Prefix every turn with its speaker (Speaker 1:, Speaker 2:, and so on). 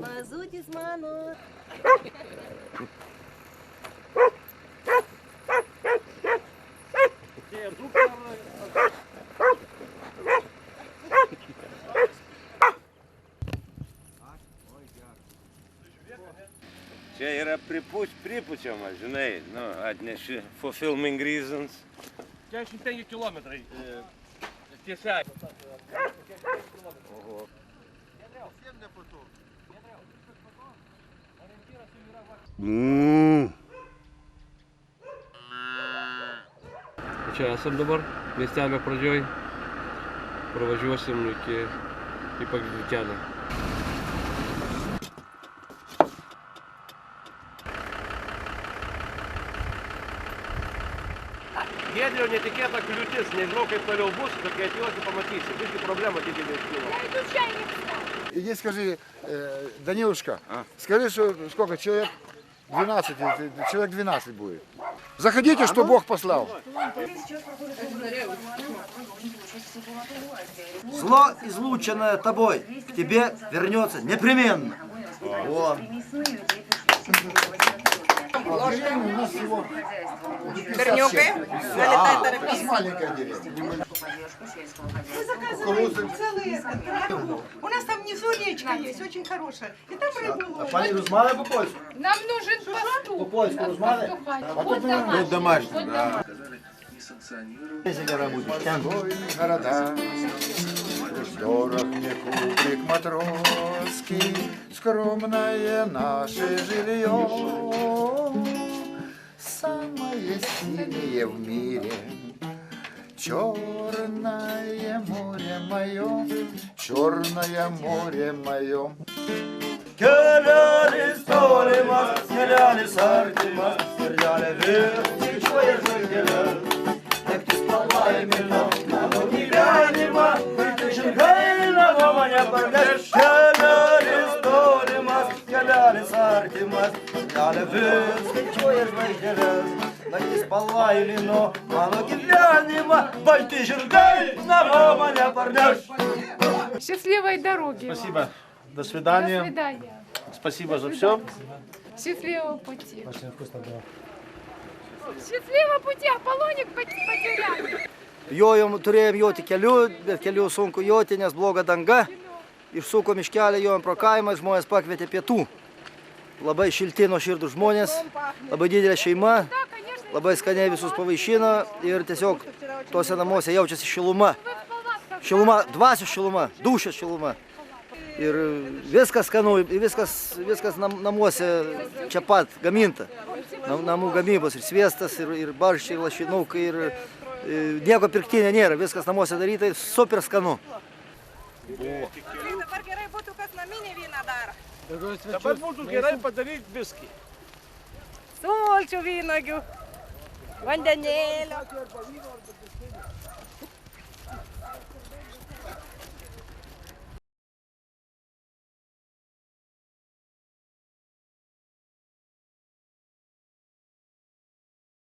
Speaker 1: Mazutis mano.
Speaker 2: Čia yra pripučiamas, žinai, nu, atneši for filming reasons.
Speaker 3: 45 kilometrai tiesiai.
Speaker 2: Oho.
Speaker 3: Čia esam dabar, miestelio pradžioj. Pravažiuosim iki pagrindinio kelio. Giedrio netikėta kliūtis, nežinau kaip toliau bus, bet kai atjuosi pamatysi, visgi проблема didelė iškyla.
Speaker 4: Иди скажи, Данилушка, скажи, что сколько человек? 12, человек 12 будет. Заходите, что Бог послал.
Speaker 5: Зло, излученное тобой, к тебе вернется непременно. О.
Speaker 6: Бернюки?
Speaker 4: Маленькая деревня.
Speaker 6: У нас там внизу речка есть, очень хорошая. И там рыбу ловят.
Speaker 5: Пани Рузмана по-польски?
Speaker 7: Нам нужен пастух.
Speaker 5: По-польски Рузмана?
Speaker 4: Вот домашний,
Speaker 2: да.
Speaker 4: Города, в дорог мне кубрик матросский, скромное наше жилье, самое синее в мире. Черное море мое, черное море мое.
Speaker 5: Келяли сторимас, келяли сартимас, келяли верти, чуешь мой келял. Как ты спала и меня, но не глянима, ты шингайна, но меня порвешь. Келяли сторимас, келяли сартимас, келяли верти, чуешь мой келял. Так ты спала или но, но не глянима, ты шингайна, но меня порвешь.
Speaker 7: Счастливой дороги.
Speaker 3: Спасибо. До
Speaker 7: До
Speaker 3: свидания.
Speaker 7: свидания.
Speaker 3: Спасибо за все.
Speaker 7: Счастливого пути.
Speaker 3: Очень вкусно было.
Speaker 7: Счастливого пути, Аполлоник потеряли.
Speaker 5: Jojom, turėjom joti keliu, bet kelių sunku joti, nes bloga danga. Išsukom iš kelio, jojom pro kaimą, žmonės pakvietė pietų. Labai šilti nuoširdūs žmonės, labai didelė šeima, labai skaniai visus pavaišino ir tiesiog tuose namuose jaučiasi šiluma. Šiluma, dvasios šiluma, dūšios šiluma. Ir viskas skanu, viskas namuose čia pat gaminta. Namų gamybos ir sviestas, ir barščiai, ir lašinukai, ir nieko pirktinė nėra. Viskas namuose daryta ir super skanu.
Speaker 6: Dabar gerai būtų, kas naminį vyną daro.
Speaker 3: Dabar būtų gerai padaryti viskį.
Speaker 6: Sulčių vynogių, vandenėlio.